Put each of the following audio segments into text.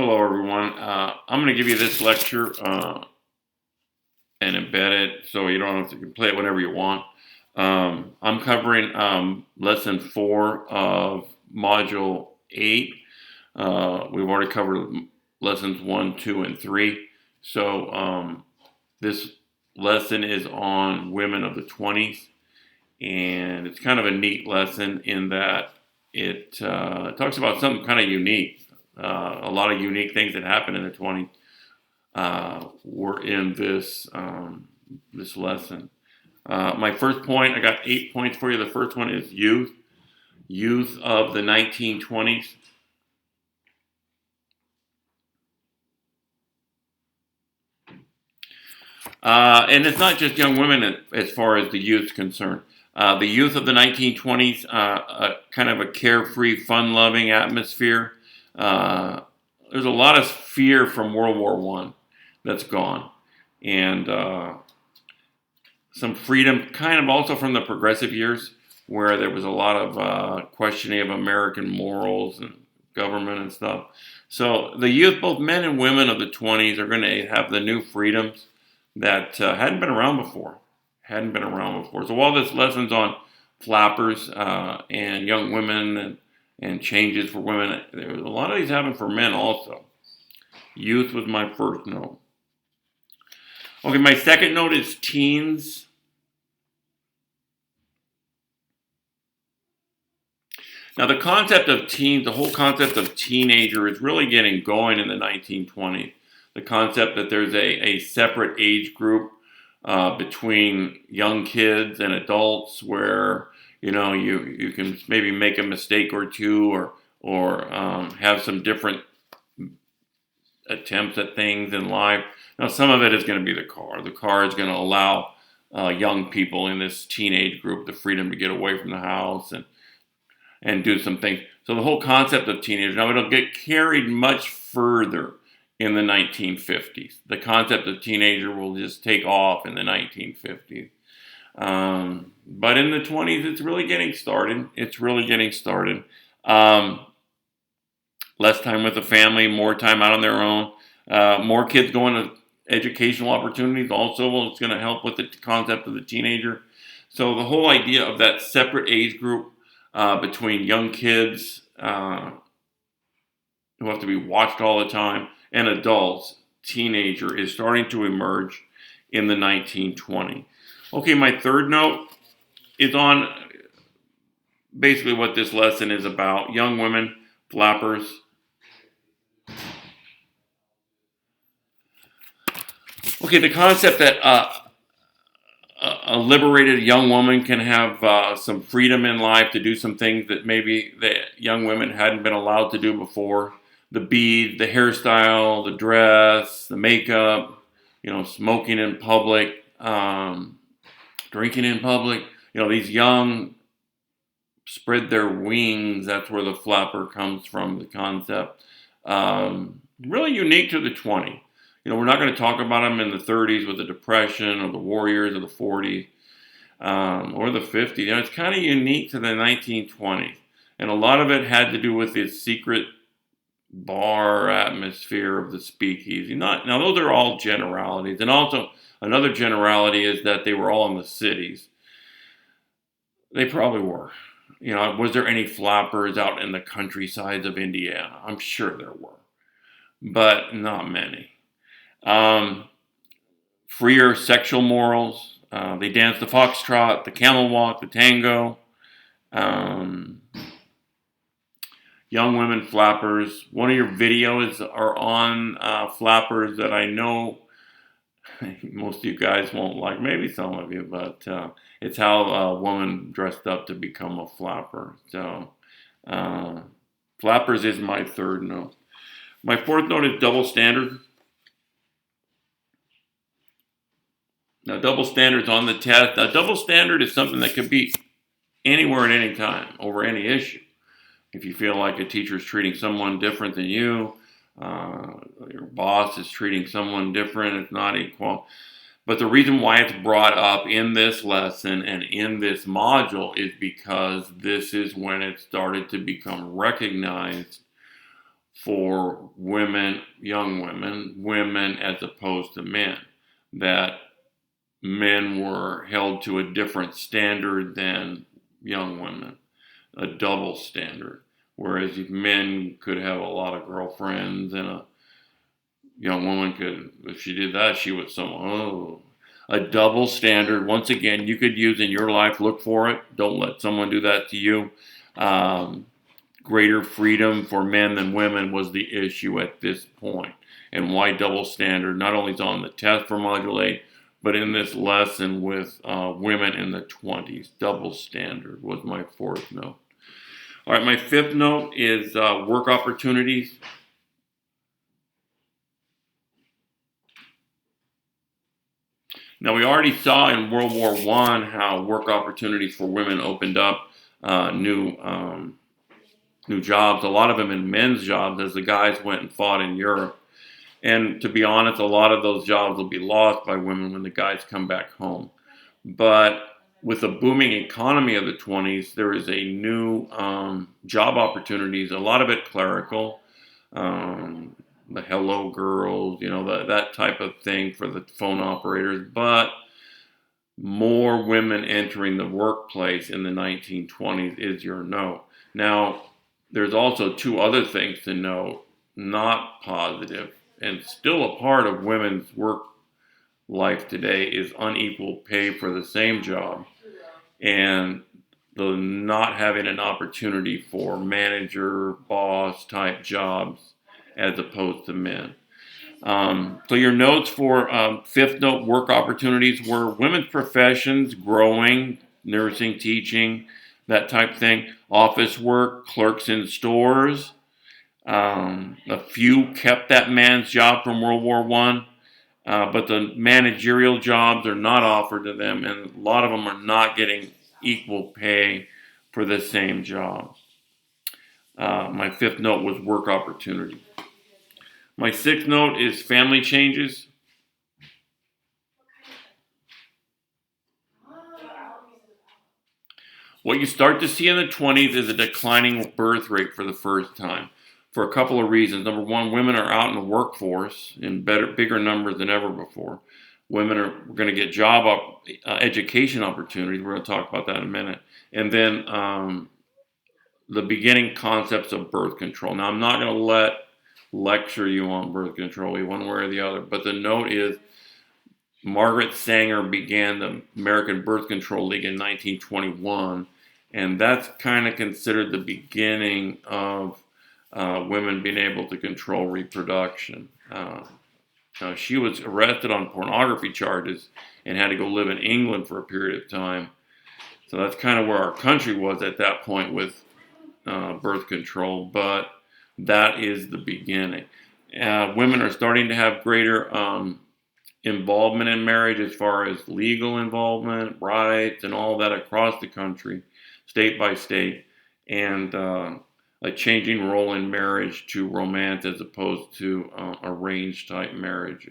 Hello, everyone. I'm going to give you this lecture and embed it so you don't have to play it whenever you want. I'm covering lesson 4 of module 8. We've already covered lessons 1, 2, and 3. So this lesson is on women of the 20s, and it's kind of a neat lesson in that it talks about something kind of unique. A lot of unique things that happened in the 20s were in this lesson. My first point, I got 8 points for you. The first one is youth. Youth of the 1920s. And it's not just young women as far as the youth is concerned. The youth of the 1920s, kind of a carefree, fun-loving atmosphere. There's a lot of fear from World War I that's gone. And some freedom kind of also from the progressive years where there was a lot of questioning of American morals and government and stuff. So the youth, both men and women of the 20s, are going to have the new freedoms that hadn't been around before. So while this lesson's on flappers and young women and changes for women, there was a lot of these happen for men also. Youth was my first note. Okay, my second note is teens. Now the concept of teens, the whole concept of teenager is really getting going in the 1920s. The concept that there's a separate age group between young kids and adults where you can maybe make a mistake or two or have some different attempts at things in life. Now some of it is going to be the car. The car is going to allow young people in this teenage group the freedom to get away from the house and do some things. So the whole concept of teenagers, now it'll get carried much further in the 1950s. The concept of teenager will just take off in the 1950s. But in the 20s, it's really getting started. Less time with the family, more time out on their own. More kids going to educational opportunities also. It's going to help with the concept of the teenager. So the whole idea of that separate age group between young kids who have to be watched all the time and adults, teenager, is starting to emerge in the 1920s. Okay, my third note is on basically what this lesson is about. Young women, flappers. Okay, the concept that a liberated young woman can have some freedom in life to do some things that maybe the young women hadn't been allowed to do before. The beads, the hairstyle, the dress, the makeup, smoking in public, drinking in public. These young spread their wings. That's where the flapper comes from, the concept. Really unique to the 20s. We're not going to talk about them in the 30s with the Depression or the Warriors of the 40s or the 50s. It's kind of unique to the 1920s. And a lot of it had to do with this secret bar atmosphere of the speakeasy. Now, those are all generalities. And also, another generality is that they were all in the cities. They probably were. Was there any flappers out in the countrysides of Indiana? I'm sure there were, but not many. Freer sexual morals. They danced the foxtrot, the camel walk, the tango. Young women flappers. One of your videos are on flappers that I know most of you guys won't like. Maybe some of you, but it's how a woman dressed up to become a flapper. So flappers is my third note. My fourth note is double standard. Now, double standard's on the test. Now, double standard is something that could be anywhere at any time over any issue. If you feel like a teacher is treating someone different than you, your boss is treating someone different, it's not equal. But the reason why it's brought up in this lesson and in this module is because this is when it started to become recognized for women, young women as opposed to men. That men were held to a different standard than young women, a double standard. Whereas men could have a lot of girlfriends, and a young woman could, if she did that, she would a double standard. Once again, you could use in your life. Look for it. Don't let someone do that to you. Greater freedom for men than women was the issue at this point. And why double standard? Not only is on the test for Module 8, but in this lesson with women in the 20s. Double standard was my fourth note. All right, my fifth note is work opportunities. Now, we already saw in World War I how work opportunities for women opened up new jobs, a lot of them in men's jobs as the guys went and fought in Europe. And to be honest, a lot of those jobs will be lost by women when the guys come back home. But with the booming economy of the 20s, there is a new job opportunities, a lot of it clerical, the hello girls, that type of thing for the phone operators, but more women entering the workplace in the 1920s is your note. Now, there's also two other things to note, not positive, and still a part of women's work life today is unequal pay for the same job, and the not having an opportunity for manager, boss type jobs as opposed to men. So your notes for fifth note, work opportunities, were women's professions growing, nursing, teaching, that type thing, office work, clerks in stores. A few kept that man's job from World War I, but the managerial jobs are not offered to them, and a lot of them are not getting equal pay for the same job. My fifth note was work opportunity. My sixth note is family changes. What you start to see in the 20s is a declining birth rate for the first time for a couple of reasons. Number one, women are out in the workforce in bigger numbers than ever before. Women are going to get education opportunities. We're going to talk about that in a minute. And then the beginning concepts of birth control. Now, I'm not going to lecture you on birth control one way or the other, but the note is Margaret Sanger began the American Birth Control League in 1921, and that's kind of considered the beginning of women being able to control reproduction. She was arrested on pornography charges and had to go live in England for a period of time. So that's kind of where our country was at that point with birth control, but that is the beginning. Women are starting to have greater involvement in marriage as far as legal involvement, rights, and all that across the country, state by state, and a changing role in marriage to romance as opposed to arranged type marriage.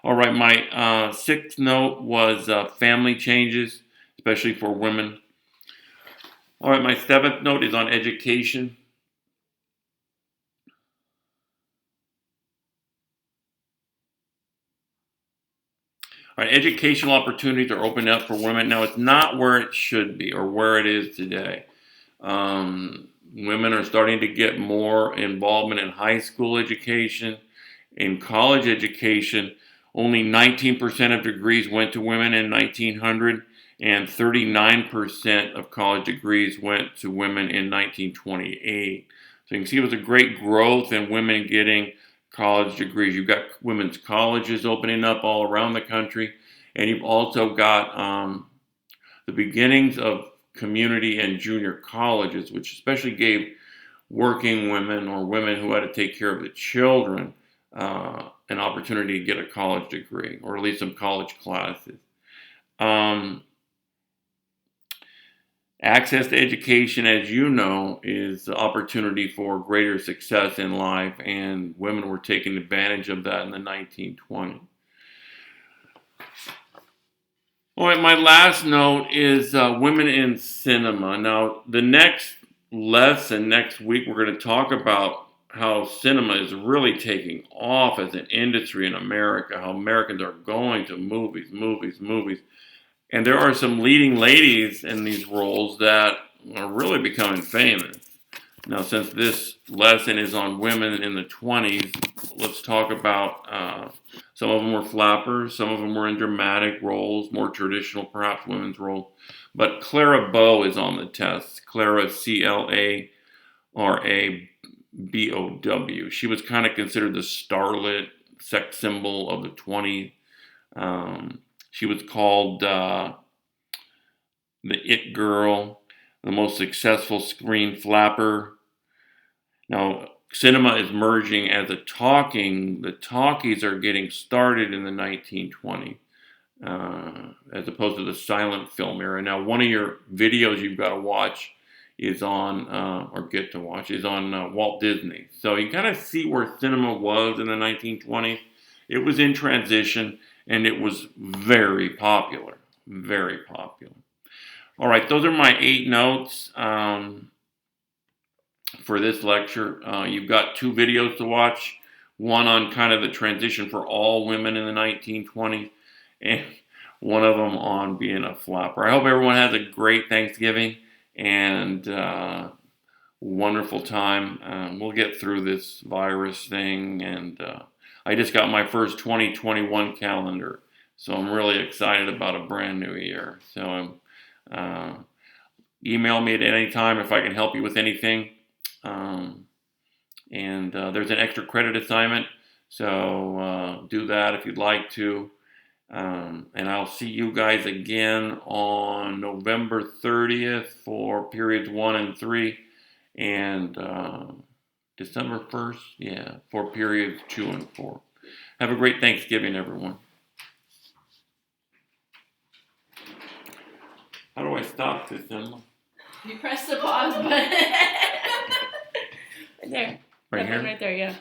All right, my sixth note was family changes, especially for women. All right, my seventh note is on education. All right, educational opportunities are opening up for women. Now, it's not where it should be or where it is today. Women are starting to get more involvement in high school education, in college education. Only 19% of degrees went to women in 1900, and 39% of college degrees went to women in 1928. So you can see it was a great growth in women getting college degrees. You've got women's colleges opening up all around the country, and you've also got the beginnings of community and junior colleges, which especially gave working women or women who had to take care of the children an opportunity to get a college degree, or at least some college classes. Access to education, as you know, is the opportunity for greater success in life, and women were taking advantage of that in the 1920s. All right, my last note is women in cinema. Now, the next lesson next week, we're going to talk about how cinema is really taking off as an industry in America, how Americans are going to movies. And there are some leading ladies in these roles that are really becoming famous. Now, since this lesson is on women in the 20s, let's talk about some of them were flappers, some of them were in dramatic roles, more traditional, perhaps, women's roles. But Clara Bow is on the test. Clara, Clarabow. She was kind of considered the starlet sex symbol of the 20s. She was called the It Girl, the most successful screen flapper. Now, cinema is merging as a talking. The talkies are getting started in the 1920s, as opposed to the silent film era. Now, one of your videos you've got to watch is on, or get to watch, is on Walt Disney. So you kind of see where cinema was in the 1920s. It was in transition, and it was very popular. Very popular. All right, those are my 8 notes for this lecture. You've got 2 videos to watch. One on kind of the transition for all women in the 1920s, and one of them on being a flapper. I hope everyone has a great Thanksgiving and wonderful time. We'll get through this virus thing, and I just got my first 2021 calendar, so I'm really excited about a brand new year. So email me at any time if I can help you with anything. And there's an extra credit assignment, so do that if you'd like to. And I'll see you guys again on November 30th for periods 1 and 3, and December 1st, for periods 2 and 4. Have a great Thanksgiving, everyone. How do I stop this, Emma? You press the pause button. Right there. Right here? Right there, yeah.